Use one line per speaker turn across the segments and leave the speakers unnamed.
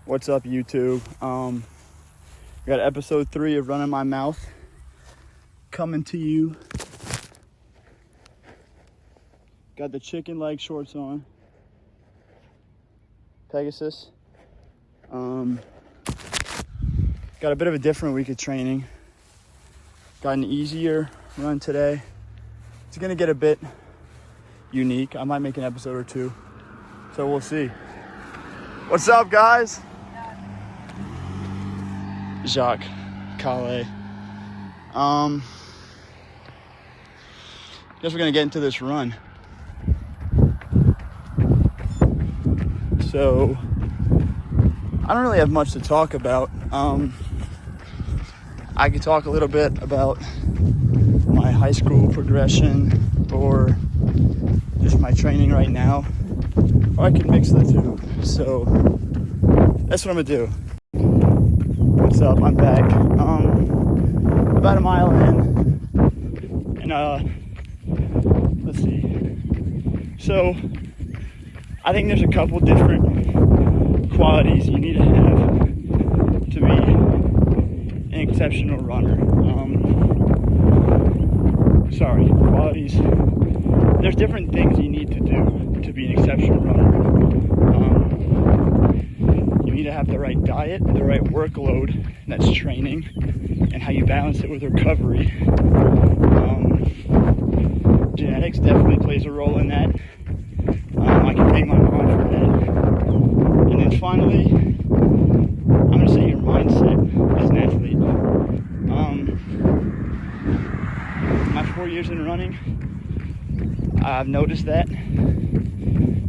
What's up, YouTube? Got episode 3 of Running My Mouth coming to you. Got the chicken leg shorts on. Pegasus. Got a bit of a different week of training. Got an easier run today. It's gonna get a bit unique. I might make an episode or two, so we'll see. What's up, guys? Jacques Calais. Guess we're gonna get into this run. So I don't really have much to talk about. I could talk a little bit about my high school progression or just my training right now, or I could mix the two. So that's what I'm gonna do. What's up? I'm back. About a mile in, and let's see. So I think there's a couple different qualities you need to have to be an exceptional runner. Qualities. There's different things you need to do to be an exceptional runner. You need to have the right diet, the right workload, that's training, and how you balance it with recovery. Genetics definitely plays a role in that. I can thank my mom for that. And then finally, I'm going to say your mindset as an athlete. My 4 years in running, I've noticed that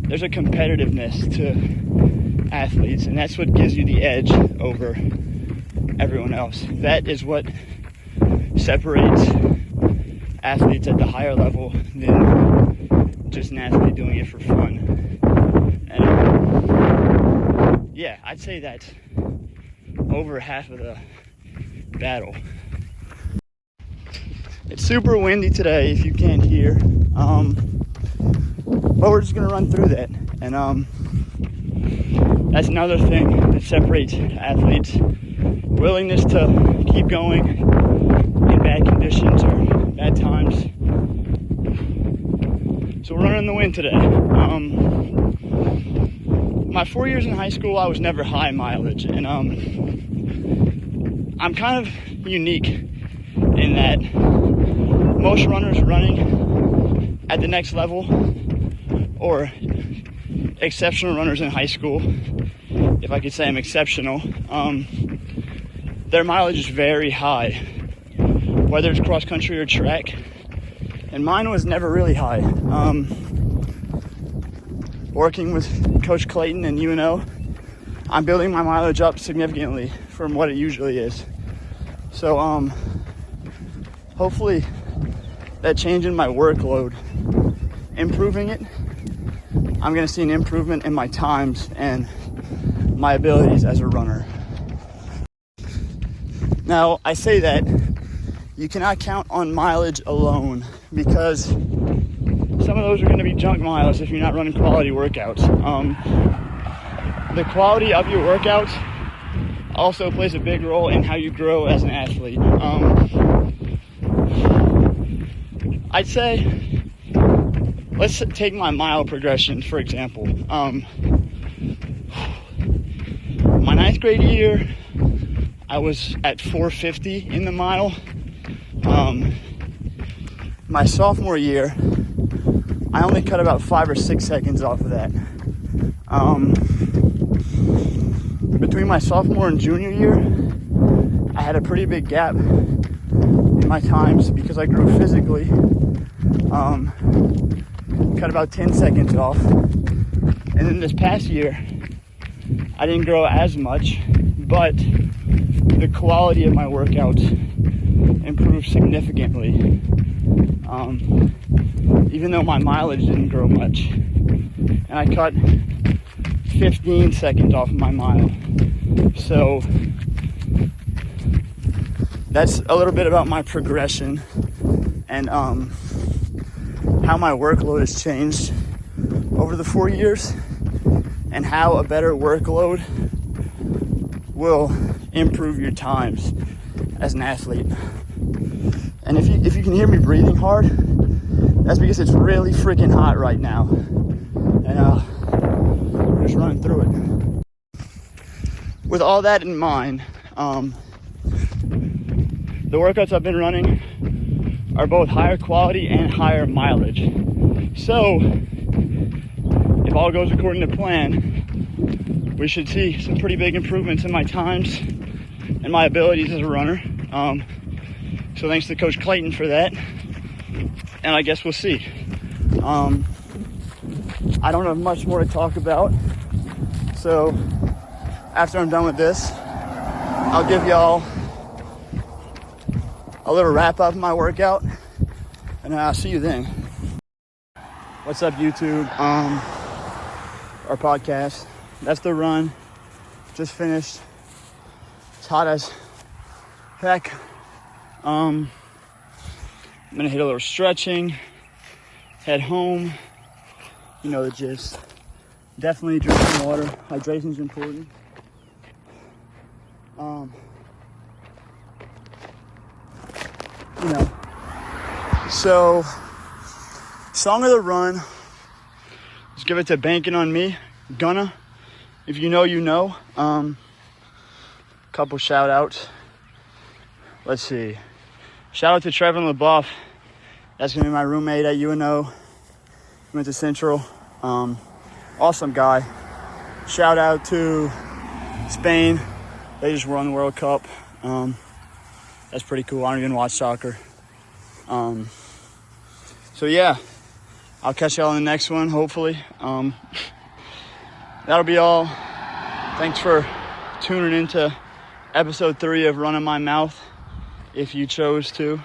there's a competitiveness to athletes, and that's what gives you the edge over everyone else. That is what separates athletes at the higher level than just an athlete doing it for fun. And yeah, I'd say that's over half of the battle. It's super windy today, if you can't hear, but we're just gonna run through that. And that's another thing that separates athletes: willingness to keep going in bad conditions or bad times. So we're running in the wind today. My 4 years in high school, I was never high mileage, and I'm kind of unique in that most runners running at the next level, or exceptional runners in high school, if I could say I'm exceptional, their mileage is very high, whether it's cross country or track, and mine was never really high. Working with Coach Clayton and UNO, I'm building my mileage up significantly from what it usually is. So hopefully that change in my workload, improving it, I'm gonna see an improvement in my times and my abilities as a runner. Now, I say that you cannot count on mileage alone, because some of those are gonna be junk miles if you're not running quality workouts. The quality of your workouts also plays a big role in how you grow as an athlete. I'd say, let's take my mile progression, for example. My 9th grade year, I was at 450 in the mile. My sophomore year, I only cut about 5 or 6 seconds off of that. Between my sophomore and junior year, I had a pretty big gap in my times because I grew physically. Cut about 10 seconds off. And then this past year, I didn't grow as much, but the quality of my workouts improved significantly. Even though my mileage didn't grow much. And I cut 15 seconds off of my mile. So that's a little bit about my progression and how my workload has changed over the 4 years, and how a better workload will improve your times as an athlete. And if you can hear me breathing hard, that's because it's really freaking hot right now. And we're just running through it. With all that in mind, the workouts I've been running are both higher quality and higher mileage. So, if all goes according to plan, we should see some pretty big improvements in my times and my abilities as a runner. So thanks to Coach Clayton for that. And I guess we'll see. I don't have much more to talk about. So after I'm done with this, I'll give y'all a little wrap up of my workout, and I'll see you then. What's up, YouTube? Our podcast. That's the run. Just finished. It's hot as heck. I'm gonna hit a little stretching, head home. You know the gist. Definitely drink some water. Hydration's important. So song of the run, let's give it to Banking on Me, Gunna. If you know, you know. Couple shout outs. Let's see. Shout out to Trevin LaBeouf. That's gonna be my roommate at UNO. He went to Central. Awesome guy. Shout out to Spain. They just won the World Cup. That's pretty cool. I don't even watch soccer. So yeah, I'll catch y'all in the next one, hopefully. That'll be all. Thanks for tuning into episode 3 of Running My Mouth, if you chose to.